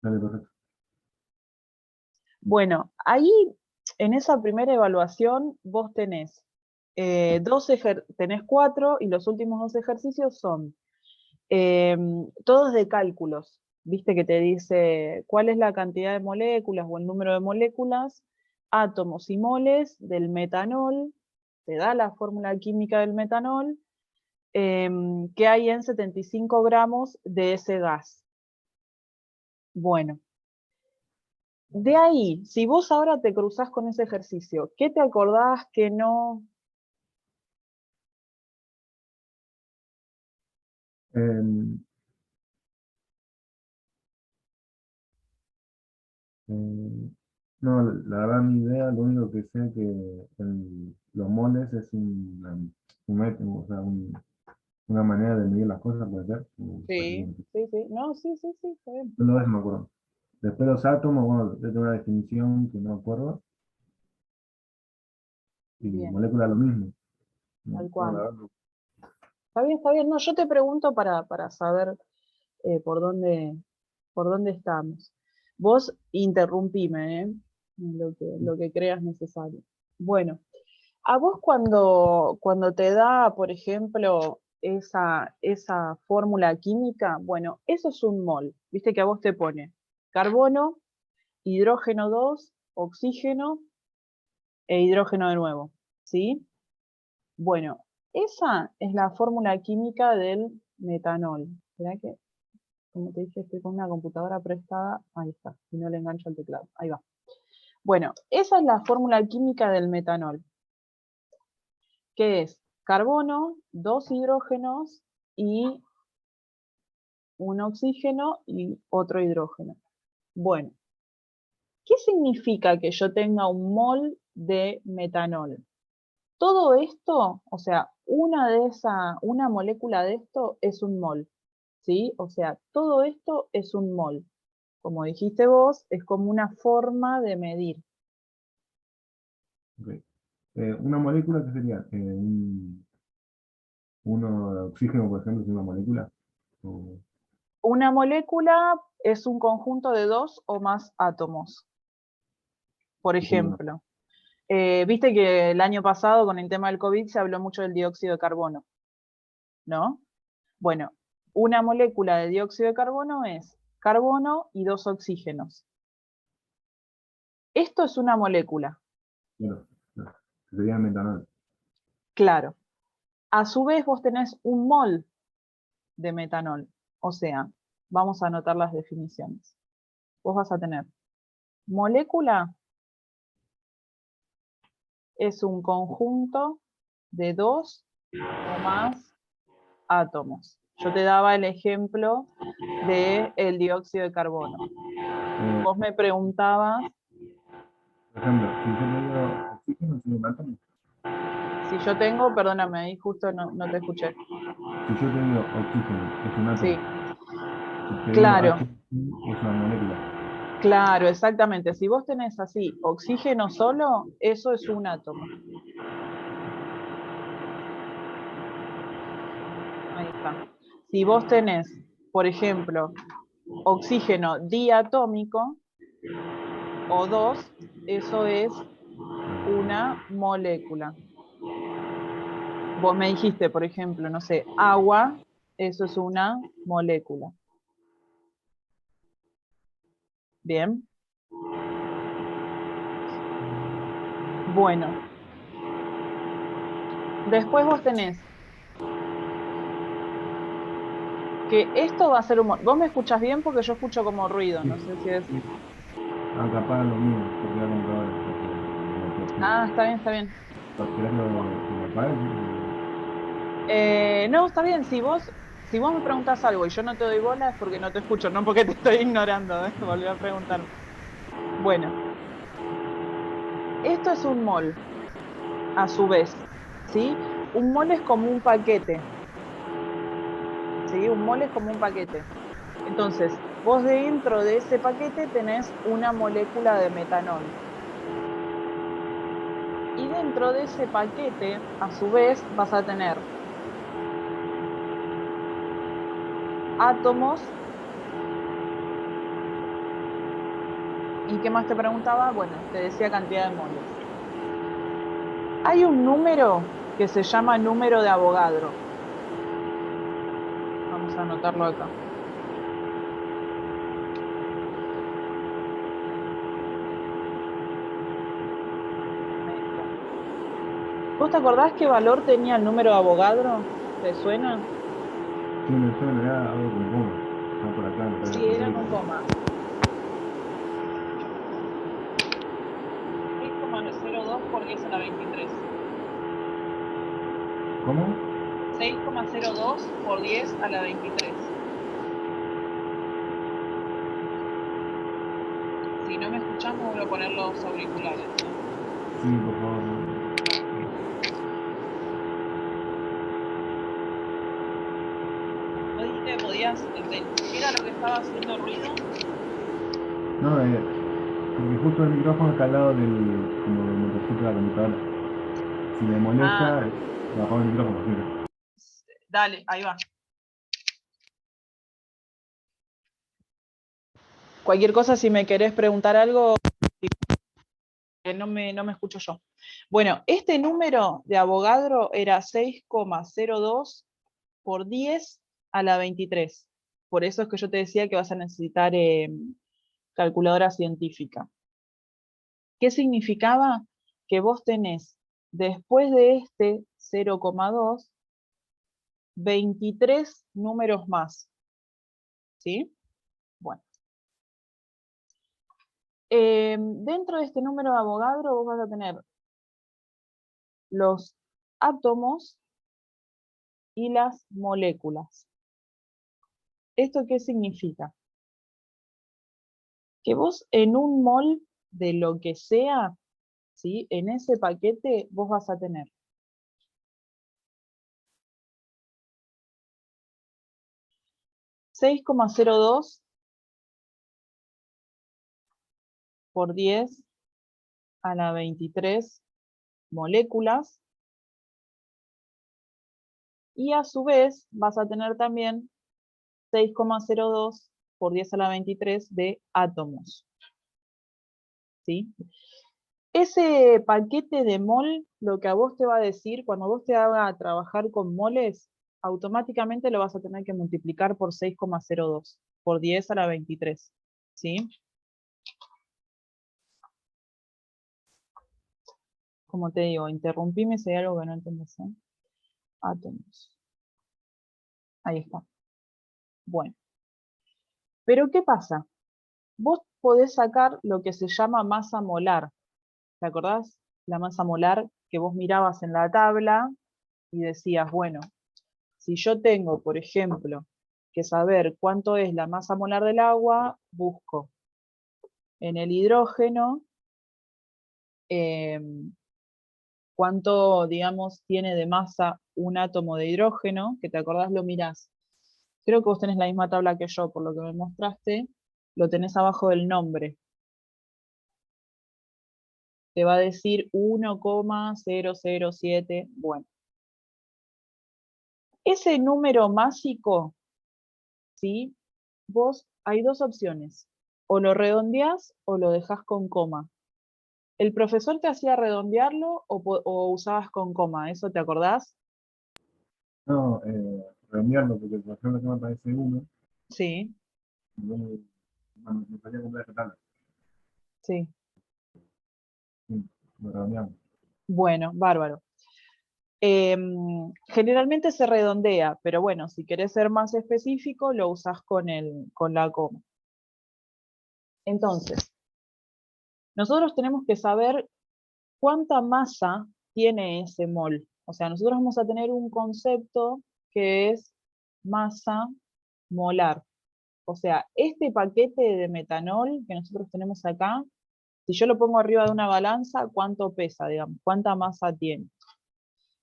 Dale, perfecto. Bueno, ahí en esa primera evaluación vos tenés, tenés 4 y los últimos 2 ejercicios son todos de cálculos. Viste que te dice cuál es la cantidad de moléculas o el número de moléculas, átomos y moles del metanol, te da la fórmula química del metanol, que hay en 75 gramos de ese gas. Bueno, de ahí, si vos ahora te cruzás con ese ejercicio, ¿qué te acordás que no? Em, eh, no, la verdad, mi idea, lo único que sé que los moles es un método, o sea, una manera de medir las cosas, puede ser. Sí, sí, sí, no, sí, sí, sí, está bien. No, eso me acuerdo. Después los átomos, bueno, yo tengo una definición que no me acuerdo, y Bien, molécula lo mismo. No, tal no, la cual. verdad, no. Está bien, está bien. No, yo te pregunto para saber por dónde estamos. Vos interrumpime, lo que creas necesario. Bueno, a vos cuando te da, por ejemplo, esa fórmula química, bueno, eso es un mol. Viste que a vos te pone carbono, hidrógeno 2, oxígeno e hidrógeno de nuevo, ¿sí? Bueno, esa es la fórmula química del metanol. ¿Será que, como te dije, estoy con una computadora prestada? Ahí está, si no le engancho el teclado. Ahí va. Bueno, esa es la fórmula química del metanol, que es carbono, 2 hidrógenos y un oxígeno y otro hidrógeno. Bueno, ¿qué significa que yo tenga un mol de metanol? Todo esto, o sea, una molécula de esto es un mol, ¿sí? O sea, todo esto es un mol. Como dijiste vos, es como una forma de medir. Ok. Una molécula, ¿qué sería? Uno de oxígeno, por ejemplo, es una molécula. O, Una molécula es un conjunto de 2 o más átomos, por ¿qué sería una? ejemplo. Viste que el año pasado con el tema del COVID se habló mucho del dióxido de carbono, ¿no? Bueno, una molécula de dióxido de carbono es carbono y 2 oxígenos. Esto es una molécula, Claro, claro, que sería metanol. claro. A su vez vos tenés un mol de metanol. O sea, vamos a anotar las definiciones. Vos vas a tener molécula es un conjunto de 2 o más átomos. Yo te daba el ejemplo del dióxido de carbono. Eh, Vos me preguntabas, por ejemplo, si yo le digo oxígeno, ¿sería un átomo? si yo tengo, perdóname, ahí justo no te escuché. Si yo te digo oxígeno, es un átomo. Sí, Si te digo claro, H, es una molécula. claro, exactamente. Si vos tenés así oxígeno solo, eso es un átomo. Ahí está. Si vos tenés, por ejemplo, oxígeno diatómico o 2, eso es una molécula. Vos me dijiste, por ejemplo, no sé, agua, eso es una molécula. Bien. Bueno, después vos tenés que esto va a ser un... Vos me escuchás bien porque yo escucho como ruido, Sí, no sé si es... sí. Ah, capaz lo mío, porque la computadora. Ah, está bien, está bien. ¿Querés que lo apague? No, está bien, si vos me preguntás algo y yo no te doy bola es porque no te escucho, no porque te estoy ignorando, ¿eh? Volví a preguntar. Bueno, esto es un mol, a su vez, ¿sí? Un mol es como un paquete, ¿sí? Un mol es como un paquete. Entonces, vos dentro de ese paquete tenés una molécula de metanol. Y dentro de ese paquete, a su vez, vas a tener átomos ¿Y qué más te preguntaba? Bueno, te decía cantidad de moles. Hay un número que se llama número de Avogadro. Vamos a anotarlo acá. Ahí está. ¿Vos te acordás qué valor tenía el número de Avogadro? ¿Te suena? Sí, me suena, era algo con coma. Está por acá, me parece Sí, por era seis. con coma. 6,02 por 10 a la 23. ¿Cómo? 6,02 por 10 a la 23. Si no me escuchás, me vuelvo a poner los auriculares. Sí, por favor. ¿Vos dijiste que podías, qué era lo que estaba haciendo ruido? No, porque justo el micrófono está al lado del, como donde escucho la computadora. Si me Ah, molesta, lo apago el micrófono, siempre. dale, ahí va. Cualquier cosa, si me querés preguntar algo, que no me escucho yo. Bueno, este número de Avogadro era 6,02 por 10 a la 23. Por eso es que yo te decía que vas a necesitar calculadora científica. ¿Qué significaba? Que vos tenés, después de este 0,2, 23 números más. ¿Sí? Bueno. Dentro de este número de Avogadro vos vas a tener los átomos y las moléculas. ¿Esto qué significa? Que vos en un mol de lo que sea, ¿sí? En ese paquete vos vas a tener 6,02 por 10 a la 23 moléculas, y a su vez vas a tener también 6,02 por 10 a la 23 de átomos. ¿Sí? Ese paquete de mol, lo que a vos te va a decir, cuando vos te haga trabajar con moles, automáticamente lo vas a tener que multiplicar por 6,02, por 10 a la 23. ¿Sí? Como te digo, interrumpime si hay algo que no entendés, ¿eh? Átomos. Ahí está. Bueno. Pero ¿qué pasa? Vos podés sacar lo que se llama masa molar. ¿Te acordás? La masa molar que vos mirabas en la tabla y decías, bueno, si yo tengo, por ejemplo, que saber cuánto es la masa molar del agua, busco en el hidrógeno cuánto, digamos, tiene de masa un átomo de hidrógeno, que te acordás, lo mirás. Creo que vos tenés la misma tabla que yo, por lo que me mostraste, lo tenés abajo del nombre. Te va a decir 1,007, bueno. Ese número másico, ¿sí? Vos, hay dos opciones, o lo redondeás o lo dejás con coma. ¿El profesor te hacía redondearlo o usabas con coma? ¿Eso te acordás? No, redondearlo, porque por ejemplo que me parece uno, Sí, y bueno, me salía comprar esta tabla. sí. Sí, lo redondeamos. Bueno, bárbaro. Generalmente se redondea, pero bueno, si querés ser más específico, lo usás con la coma. Entonces, nosotros tenemos que saber cuánta masa tiene ese mol. O sea, nosotros vamos a tener un concepto que es masa molar. O sea, este paquete de metanol que nosotros tenemos acá, si yo lo pongo arriba de una balanza, ¿cuánto pesa, digamos? ¿Cuánta masa tiene?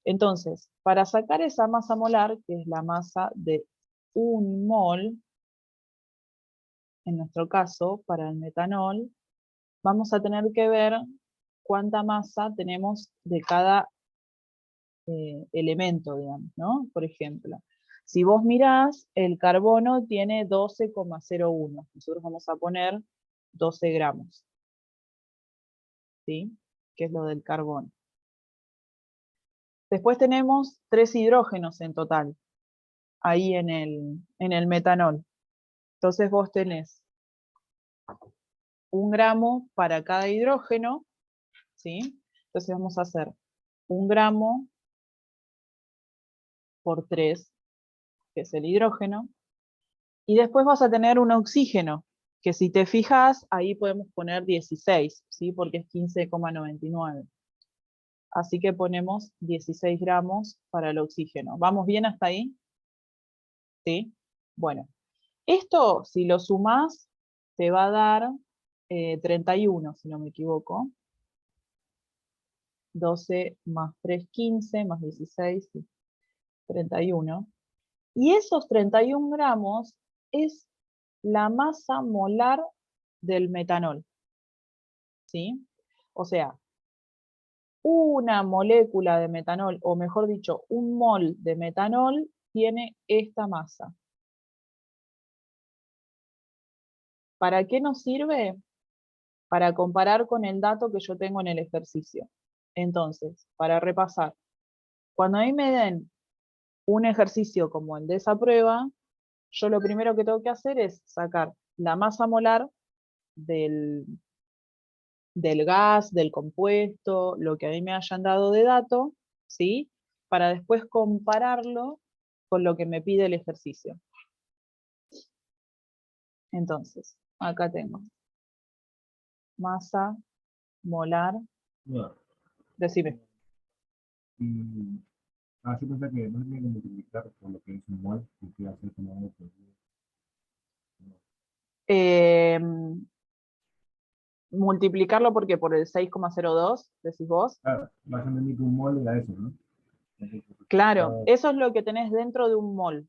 Entonces, para sacar esa masa molar, que es la masa de un mol, en nuestro caso, para el metanol, vamos a tener que ver cuánta masa tenemos de cada elemento, digamos, ¿no? Por ejemplo, si vos mirás, el carbono tiene 12,01. Nosotros vamos a poner 12 gramos. ¿sí? Que es lo del carbón. Después tenemos 3 hidrógenos en total, ahí en el metanol. Entonces vos tenés 1 gramo para cada hidrógeno, ¿sí? Entonces vamos a hacer 1 gramo por 3, que es el hidrógeno, y después vas a tener un oxígeno, que si te fijas, ahí podemos poner 16, ¿sí? Porque es 15,99. Así que ponemos 16 gramos para el oxígeno. ¿Vamos bien hasta ahí? ¿Sí? Bueno, esto, si lo sumás, te va a dar 31, si no me equivoco. 12 más 3, 15, más 16, 31. Y esos 31 gramos es la masa molar del metanol, ¿sí? O sea, una molécula de metanol, o mejor dicho, un mol de metanol tiene esta masa. ¿Para qué nos sirve? Para comparar con el dato que yo tengo en el ejercicio. Entonces, para repasar, cuando a mí me den un ejercicio como el de esa prueba, yo lo primero que tengo que hacer es sacar la masa molar del gas, del compuesto, lo que a mí me hayan dado de dato, ¿sí? Para después compararlo con lo que me pide el ejercicio. Entonces, acá tengo masa molar, Bueno, decime. y así pensé que no se tiene que multiplicar por lo que es un mol, y que hace como algo por 10. Eh, multiplicarlo porque por el 6,02, decís vos. Claro, vas a entender que un mol era eso, ¿no? Entonces, Claro, eso es lo que tenés dentro de un mol,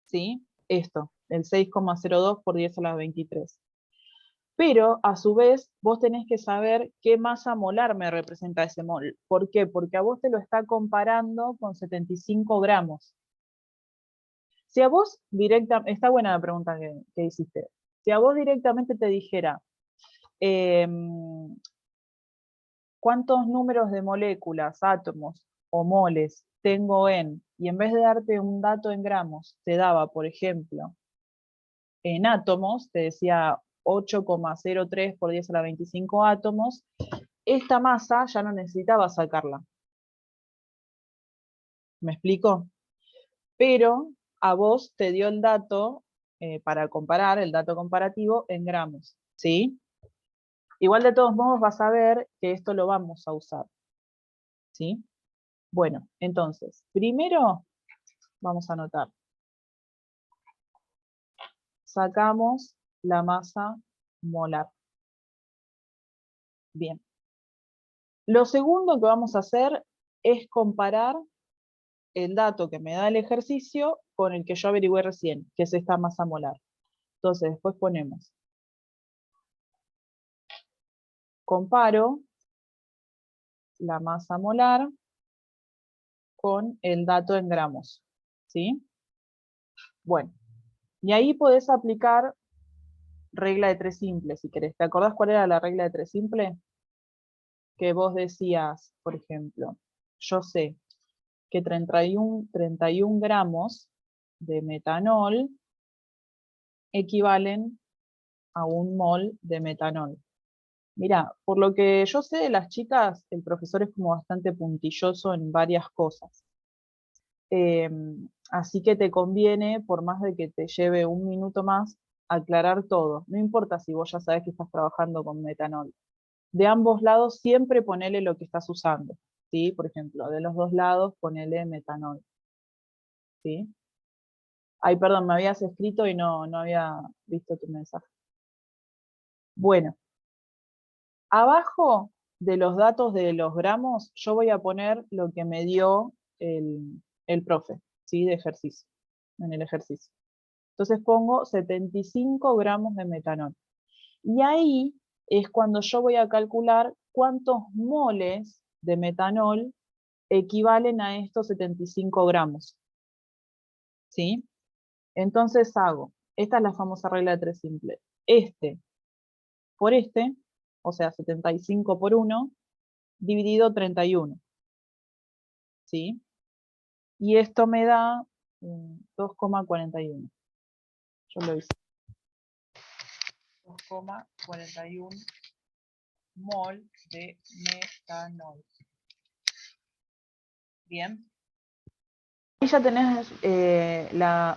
¿sí? Esto, el 6,02 por 10 a la 23. Pero, a su vez, vos tenés que saber qué masa molar me representa ese mol. ¿Por qué? Porque a vos te lo está comparando con 75 gramos. Si a vos directamente, está buena la pregunta que hiciste. Si a vos directamente te dijera, ¿cuántos números de moléculas, átomos o moles tengo y en vez de darte un dato en gramos, te daba, por ejemplo, en átomos, te decía 8,03 por 10 a la 25 átomos, esta masa ya no necesitaba sacarla. ¿Me explico? Pero a vos te dio el dato para comparar, el dato comparativo en gramos, ¿sí? Igual de todos modos vas a ver que esto lo vamos a usar, ¿sí? Bueno, entonces, primero vamos a anotar. Sacamos la masa molar. Bien. Lo segundo que vamos a hacer es comparar el dato que me da el ejercicio con el que yo averigüé recién, que es esta masa molar. Entonces, después ponemos. Comparo la masa molar con el dato en gramos, ¿sí? Bueno, y ahí podés aplicar regla de 3 simples, si querés. ¿Te acordás cuál era la regla de 3 simple? Que vos decías, por ejemplo, yo sé que 31 gramos de metanol equivalen a un mol de metanol. Mira, por lo que yo sé de las chicas, el profesor es como bastante puntilloso en varias cosas. Eh, Así que te conviene, por más de que te lleve un minuto más, aclarar todo. No importa si vos ya sabes que estás trabajando con metanol. De ambos lados siempre ponele lo que estás usando, ¿sí? Por ejemplo, de los dos lados ponele metanol, ¿sí? Ay, perdón, me habías escrito y no había visto tu mensaje. Bueno, abajo de los datos de los gramos, yo voy a poner lo que me dio el profe, ¿sí? De ejercicio, en el ejercicio. Entonces pongo 75 gramos de metanol. Y ahí es cuando yo voy a calcular cuántos moles de metanol equivalen a estos 75 gramos. ¿Sí? Entonces hago, esta es la famosa regla de 3 simple, este por este, o sea, 75 por 1, dividido 31. ¿Sí? Y esto me da 2,41. Yo lo hice. 2,41 mol de metanol. Bien. Ahí ya tenés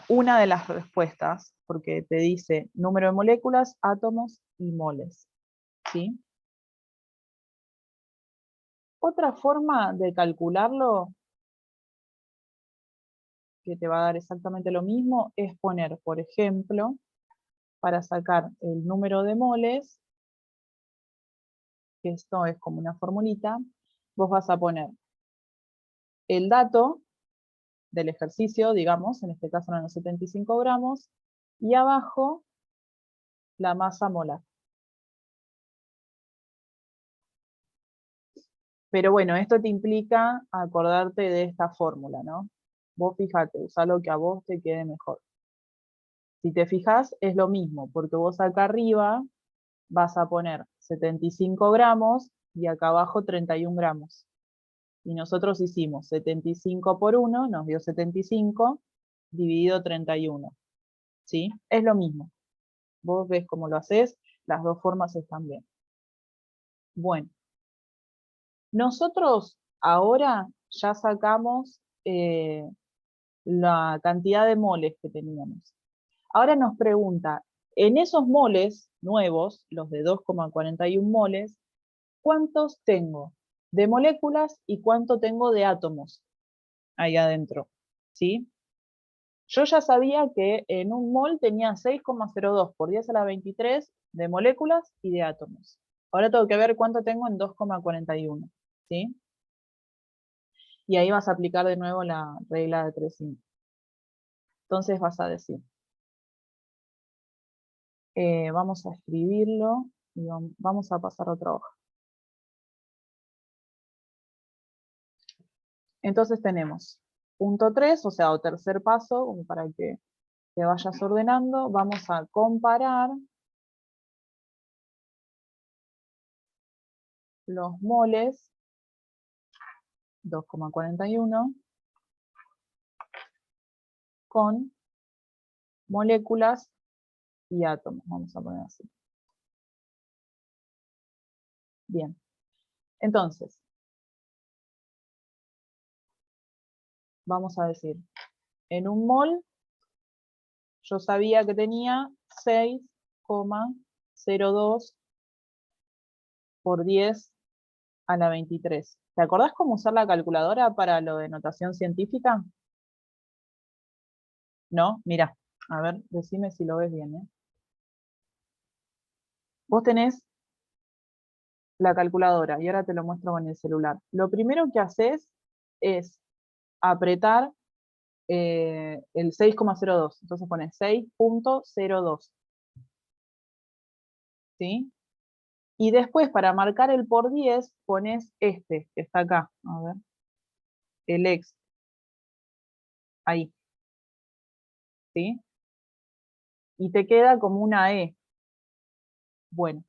una de las respuestas, porque te dice número de moléculas, átomos y moles. ¿Sí? Otra forma de calcularlo, que te va a dar exactamente lo mismo, es poner, por ejemplo, para sacar el número de moles, que esto es como una formulita, vos vas a poner el dato del ejercicio, digamos, en este caso eran los 75 gramos, y abajo la masa molar. Pero bueno, esto te implica acordarte de esta fórmula, ¿no? Vos fíjate, usá lo que a vos te quede mejor. Si te fijas, es lo mismo, porque vos acá arriba vas a poner 75 gramos y acá abajo 31 gramos. Y nosotros hicimos 75 por 1, nos dio 75, dividido 31. ¿Sí? Es lo mismo. Vos ves cómo lo haces, las dos formas están bien. Bueno, nosotros ahora ya sacamos la cantidad de moles que teníamos. Ahora nos pregunta, en esos moles nuevos, los de 2,41 moles, ¿cuántos tengo de moléculas y cuánto tengo de átomos ahí adentro? ¿Sí? Yo ya sabía que en un mol tenía 6,02 por 10 a la 23 de moléculas y de átomos. Ahora tengo que ver cuánto tengo en 2,41. ¿Sí? Y ahí vas a aplicar de nuevo la regla de 3,5. Entonces vas a decir, vamos a escribirlo y vamos a pasar a otra hoja. Entonces tenemos punto 3, o sea, o tercer paso, como para que te vayas ordenando, vamos a comparar los moles 2,41 con moléculas y átomos, vamos a poner así. Bien, entonces, vamos a decir, en un mol yo sabía que tenía 6,02 por 10 a la 23. ¿Te acordás cómo usar la calculadora para lo de notación científica? ¿No? Mira, a ver, decime si lo ves bien, ¿eh? Vos tenés la calculadora y ahora te lo muestro con el celular. Lo primero que haces es apretar el 6,02. Entonces pones 6,02. ¿Sí? Y después, para marcar el por 10, pones este, que está acá. A ver. El ex. Ahí. ¿Sí? Y te queda como una E. Bueno.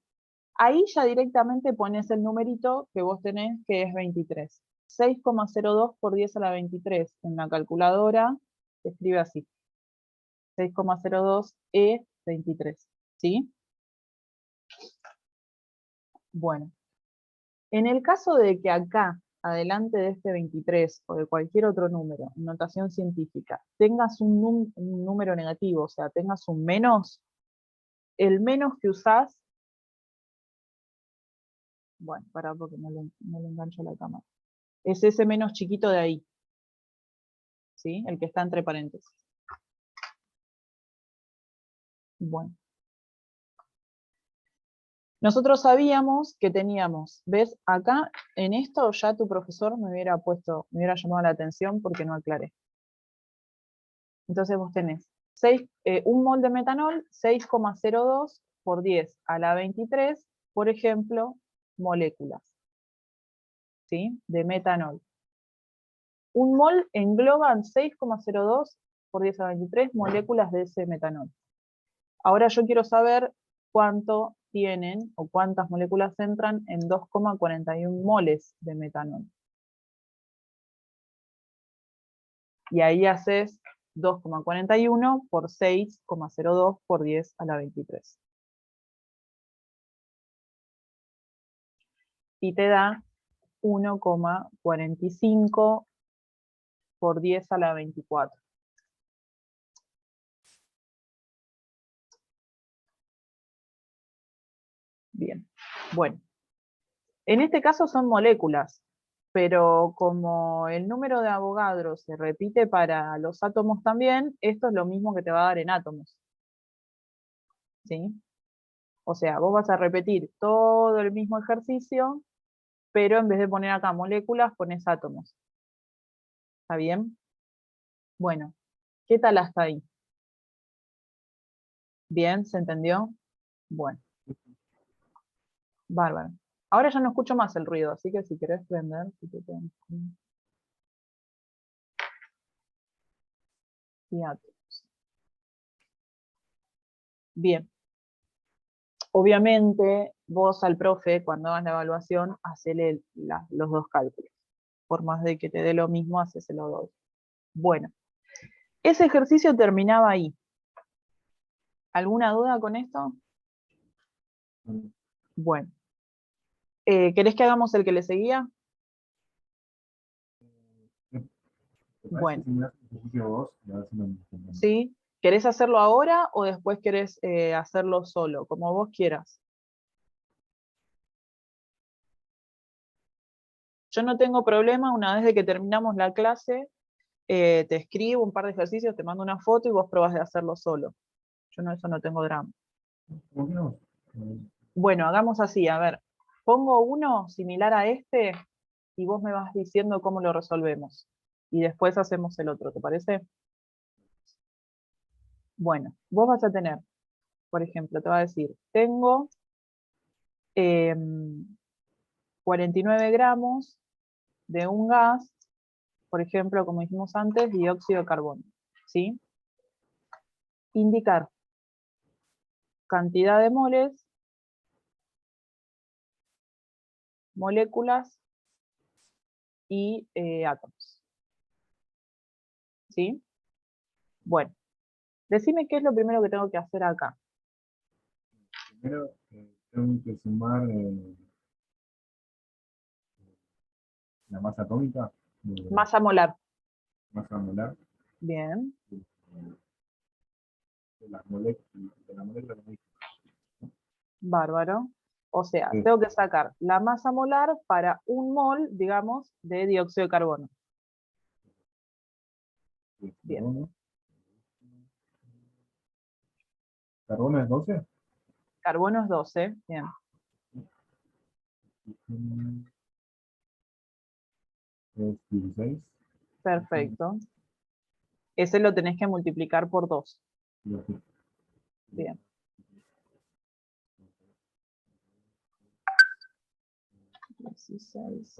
Ahí ya directamente pones el numerito que vos tenés, que es 23. 6,02 por 10 a la 23. En la calculadora se escribe así. 6,02 E23. ¿Sí? Bueno. En el caso de que acá, adelante de este 23 o de cualquier otro número, en notación científica, tengas un número negativo, o sea, tengas un menos, el menos que usás, bueno, pará porque no le engancho la cámara, es ese menos chiquito de ahí, ¿sí? El que está entre paréntesis. Bueno. Nosotros sabíamos que teníamos, ¿ves? Acá, en esto, ya tu profesor me hubiera llamado la atención porque no aclaré. Entonces vos tenés un mol de metanol, 6,02 por 10 a la 23, por ejemplo, moléculas, ¿sí? De metanol. Un mol engloban 6,02 por 10 a la 23 moléculas de ese metanol. Ahora yo quiero saber cuánto tienen, o cuántas moléculas entran en 2,41 moles de metanol. Y ahí haces 2,41 por 6,02 por 10 a la 23. Y te da 1,45 por 10 a la 24. Bien, bueno. En este caso son moléculas, pero como el número de Avogadro se repite para los átomos también, esto es lo mismo que te va a dar en átomos. ¿Sí? O sea, vos vas a repetir todo el mismo ejercicio, pero en vez de poner acá moléculas, pones átomos. ¿Está bien? Bueno, ¿qué tal hasta ahí? ¿Bien? ¿Se entendió? Bueno, bárbaro. Ahora ya no escucho más el ruido, así que si querés prender, y átomos. Bien. Obviamente, vos al profe, cuando hagas la evaluación, hacele los dos cálculos. Por más de que te dé lo mismo, hacéselo dos. Bueno, ese ejercicio terminaba ahí. ¿Alguna duda con esto? Bueno. ¿Querés que hagamos el que le seguía? ¿Te parece Bueno, si me haces un ejercicio vos? Y a ver si lo entendemos. ¿sí? ¿Querés hacerlo ahora o después querés hacerlo solo? Como vos quieras. Yo no tengo problema, una vez de que terminamos la clase, te escribo un par de ejercicios, te mando una foto y vos probás de hacerlo solo. Yo no, eso no tengo drama. ¿Cómo que no? Bueno, hagamos así, a ver. Pongo uno similar a este y vos me vas diciendo cómo lo resolvemos. Y después hacemos el otro, ¿te parece? Bueno, vos vas a tener, por ejemplo, te va a decir, tengo 49 gramos de un gas, por ejemplo, como dijimos antes, dióxido de carbono. ¿Sí? Indicar cantidad de moles, moléculas y átomos. ¿Sí? Bueno, decime qué es lo primero que tengo que hacer acá. Primero, tengo que sumar la masa atómica, Masa molar. masa molar, Bien, de la molécula que me dijiste. bárbaro. O sea, Sí, tengo que sacar la masa molar para un mol, digamos, de dióxido de carbono. sí, Bien, carbono es 12, carbono es 12. Bien, oxígeno es 16, perfecto. Ese lo tenés que multiplicar por 2. y así. Bien. 16.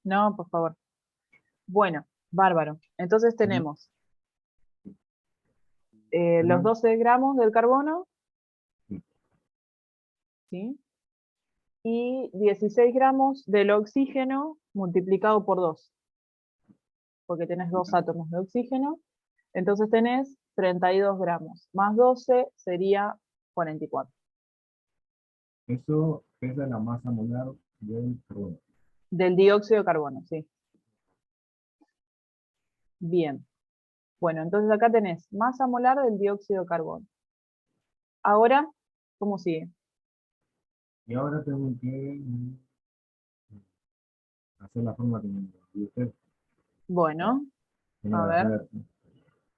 No, por favor. Bueno, bárbaro. Entonces tenemos los 12 gramos del carbono, ¿sí? Y 16 gramos del oxígeno multiplicado por 2, porque tenés dos átomos de oxígeno. Entonces tenés 32 gramos, más 12 sería 44. Eso pesa la masa molar del carbono. Del dióxido de carbono, sí. Bien. Bueno, entonces acá tenés masa molar del dióxido de carbono. Ahora, ¿cómo sigue? Y ahora tengo que hacer la fórmula que me dio usted. Bueno, Tengo a que ver, hacer,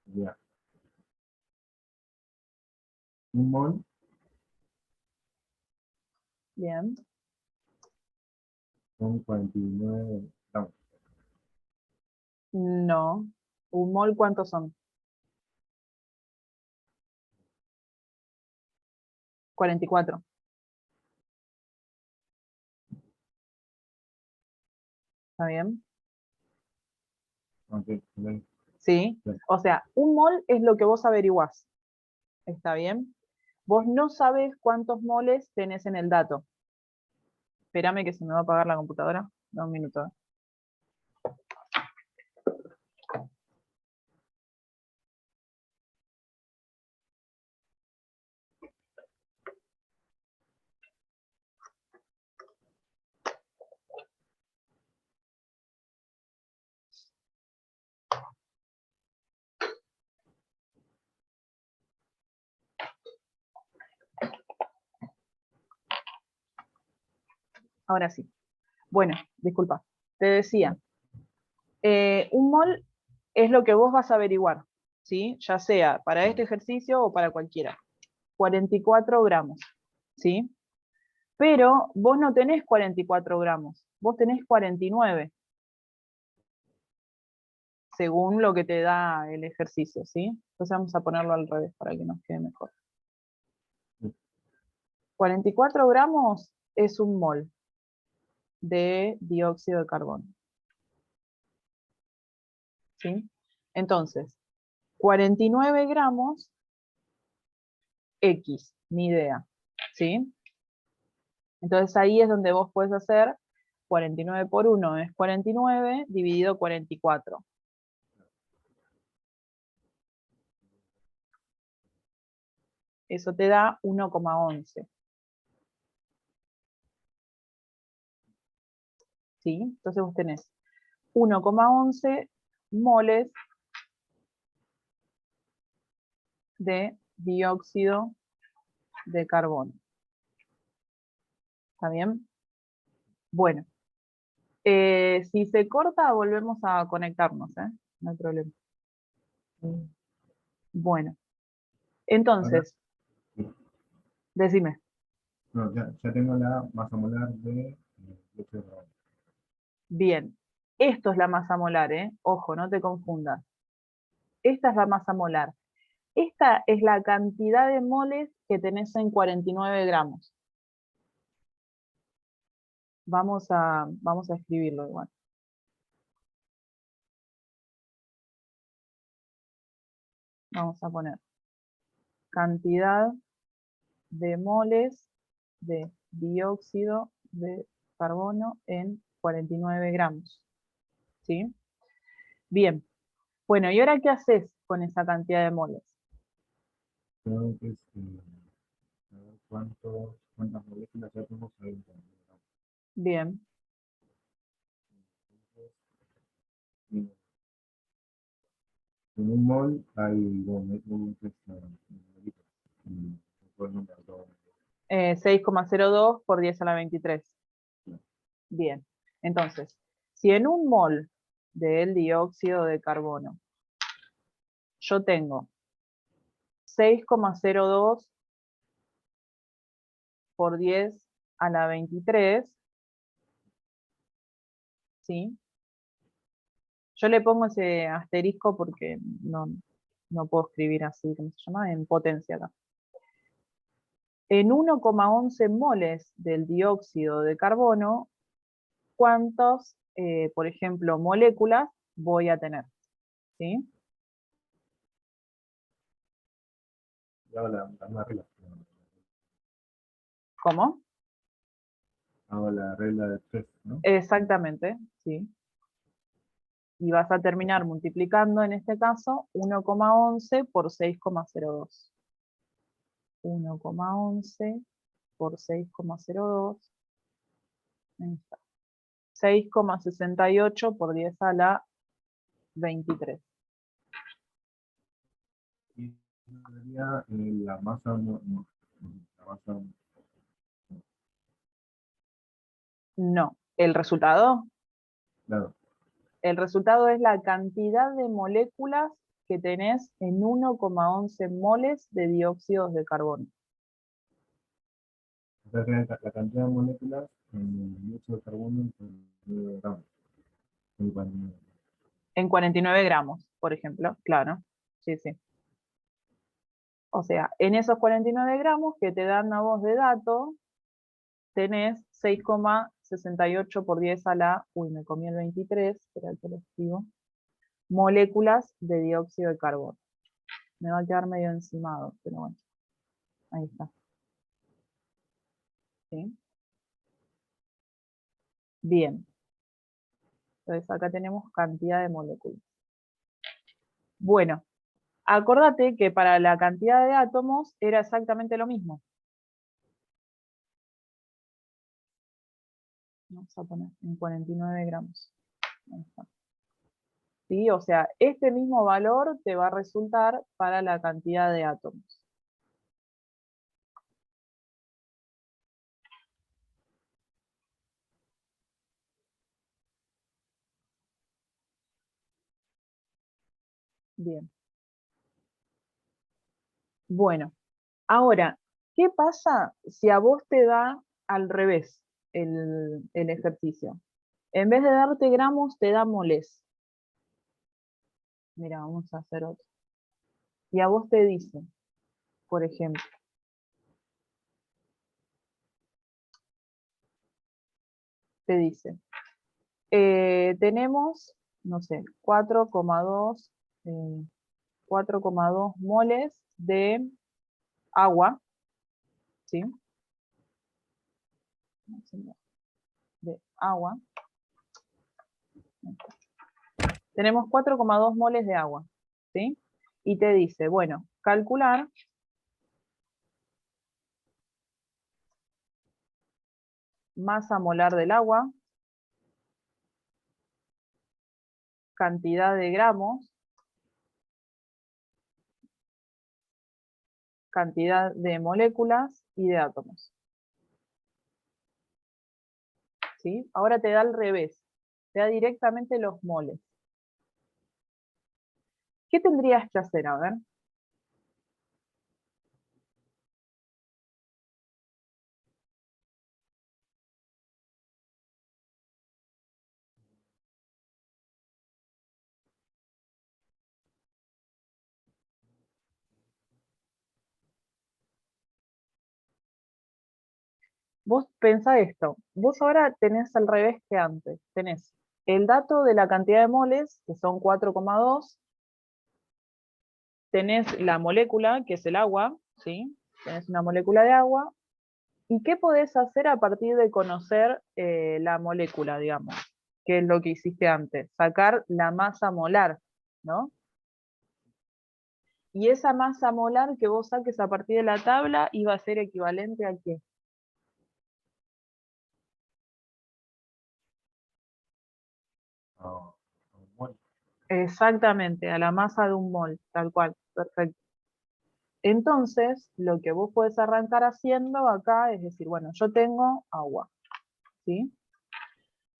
ya. Un mol bien. son 49 gramos. No. ¿Un mol cuántos son? 44. ¿Está bien? Ok, ok. Sí. Bien. O sea, un mol es lo que vos averiguás. ¿Está bien? Vos no sabés cuántos moles tenés en el dato. Espérame que se me va a apagar la computadora. Da un minuto. Ahora sí. Bueno, disculpa. Te decía, un mol es lo que vos vas a averiguar, ¿sí? Ya sea para este ejercicio o para cualquiera. 44 gramos, ¿sí? Pero vos no tenés 44 gramos, vos tenés 49, según lo que te da el ejercicio, ¿sí? Entonces vamos a ponerlo al revés para que nos quede mejor. 44 gramos es un mol de dióxido de carbono, ¿sí? Entonces, 49 gramos, X, ni idea, ¿sí? Entonces ahí es donde vos puedes hacer 49 por 1 es 49 dividido 44. Eso te da 1,11. ¿Sí? Entonces vos tenés 1,11 moles de dióxido de carbono. ¿Está bien? Bueno, si se corta, volvemos a conectarnos, ¿eh? No hay problema. Bueno, Ahora, entonces, sí. decime. No, ya tengo la masa molar de dióxido de carbono. Bien, esto es la masa molar, ¿eh? Ojo, no te confundas. Esta es la masa molar. Esta es la cantidad de moles que tenés en 49 gramos. Vamos a escribirlo igual. Vamos a poner cantidad de moles de dióxido de carbono en 49 gramos. ¿Sí? Bien. Bueno, ¿y ahora qué haces con esa cantidad de moles? Creo que es, a ver cuántas moléculas ya tenemos ahí. Bien. En en un mol hay un numerito. No puedo el número todo. 6,02 por 10 a la 23. Bien. Entonces, si en un mol del dióxido de carbono yo tengo 6,02 por 10 a la 23, ¿sí? Yo le pongo ese asterisco porque no puedo escribir así, ¿cómo se llama? En potencia acá. En 1,11 moles del dióxido de carbono, ¿cuántos, por ejemplo, moléculas voy a tener? ¿Sí? Y hago la misma regla. ¿Cómo? Hago la regla de 3, ¿no? Exactamente, ¿sí? Y vas a terminar multiplicando, en este caso, 1,11 por 6,02. 1,11 por 6,02. 6,68 por 10 a la 23. Y sería la masa, la masa, No. ¿El resultado? claro, El resultado es la cantidad de moléculas que tenés en 1,11 moles de dióxido de carbono. Entonces, la cantidad de moléculas en el dióxido de carbono en 9 gramos. En 49. En 49 gramos, por ejemplo, claro. Sí, sí. O sea, en esos 49 gramos que te dan a vos de dato, tenés 6,68 por 10 a la, uy, me comí el 23, espera que lo escribo, moléculas de dióxido de carbono. Me va a quedar medio encimado, pero bueno, ahí está. ¿Sí? Bien. Entonces acá tenemos cantidad de moléculas. Bueno, acordate que para la cantidad de átomos era exactamente lo mismo. Vamos a poner en 49 gramos. Ahí está. ¿Sí? O sea, este mismo valor te va a resultar para la cantidad de átomos. Bien. Bueno, ahora, ¿qué pasa si a vos te da al revés el ejercicio? En vez de darte gramos, te da moles. Mira, vamos a hacer otro. Y a vos te dice, por ejemplo, te dice, tenemos, no sé, 4,2 moles de agua, ¿sí? De agua. Tenemos 4,2 moles de agua, ¿sí? Y te dice, bueno, calcular masa molar del agua, cantidad de gramos, cantidad de moléculas y de átomos. ¿Sí? Ahora te da al revés, te da directamente los moles. ¿Qué tendrías que hacer? A ver. Vos pensá esto, vos ahora tenés al revés que antes, tenés el dato de la cantidad de moles, que son 4,2, tenés la molécula, que es el agua, ¿sí? Tenés una molécula de agua, ¿y qué podés hacer a partir de conocer la molécula, digamos? Que es lo que hiciste antes, sacar la masa molar, ¿no? Y esa masa molar que vos saques a partir de la tabla iba a ser equivalente a ¿qué? Ah, bueno. Exactamente, a la masa de un mol, tal cual, perfecto. Entonces, lo que vos podés arrancar haciendo acá es decir, bueno, yo tengo agua, ¿sí?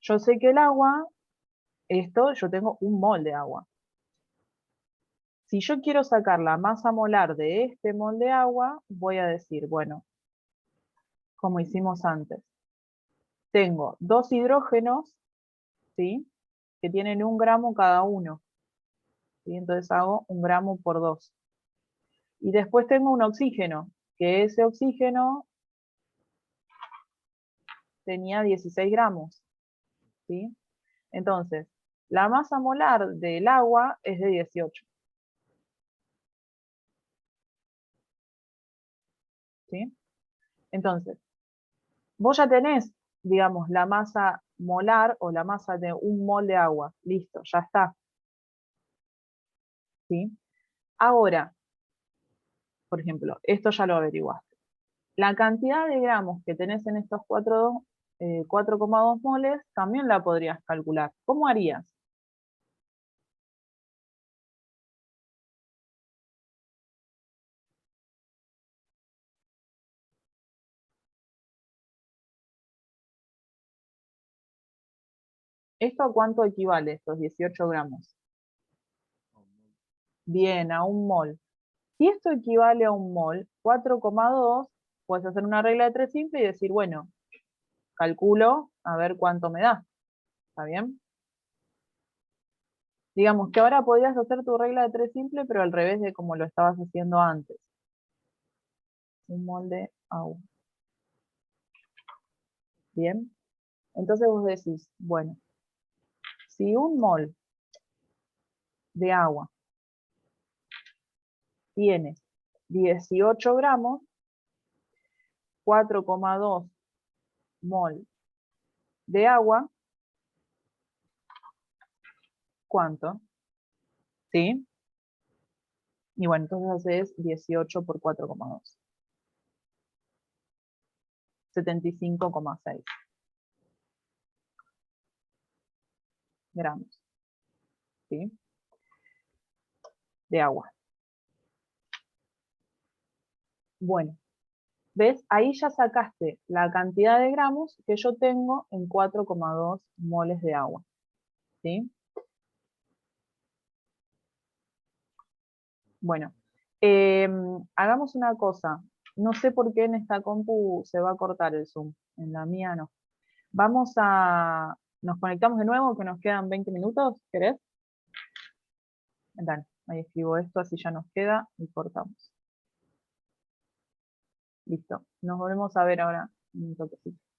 Yo sé que el agua, yo tengo un mol de agua. Si yo quiero sacar la masa molar de este mol de agua, voy a decir, bueno, como hicimos antes, tengo dos hidrógenos, ¿sí? Que tienen 1 gramo cada uno, ¿sí? Entonces hago 1 gramo por 2. Y después tengo un oxígeno, que ese oxígeno tenía 16 gramos, ¿sí? Entonces, la masa molar del agua es de 18, ¿sí? Entonces, vos ya tenés, digamos, la masa molar o la masa de un mol de agua. Listo, ya está, ¿sí? Ahora, por ejemplo, esto ya lo averiguaste. La cantidad de gramos que tenés en estos 4,2 moles también la podrías calcular. ¿Cómo harías? ¿Esto a cuánto equivale, estos 18 gramos? Bien, a un mol. Si esto equivale a un mol, 4,2, puedes hacer una regla de 3 simple y decir, bueno, calculo a ver cuánto me da. ¿Está bien? Digamos que ahora podrías hacer tu regla de 3 simple, pero al revés de como lo estabas haciendo antes. Un mol de agua. Bien. Entonces vos decís, bueno, si un mol de agua tiene 18 gramos, 4,2 mol de agua, ¿cuánto? ¿Sí? Y bueno, entonces haces 18 por 4,2. 75,6 gramos, ¿sí? De agua. Bueno, ¿ves? Ahí ya sacaste la cantidad de gramos que yo tengo en 4,2 moles de agua, ¿sí? Bueno, hagamos una cosa. No sé por qué en esta compu se va a cortar el Zoom, en la mía no. Nos conectamos de nuevo, que nos quedan 20 minutos, ¿querés? Dale, ahí escribo esto, así ya nos queda y cortamos. Listo, nos volvemos a ver ahora un toquecito.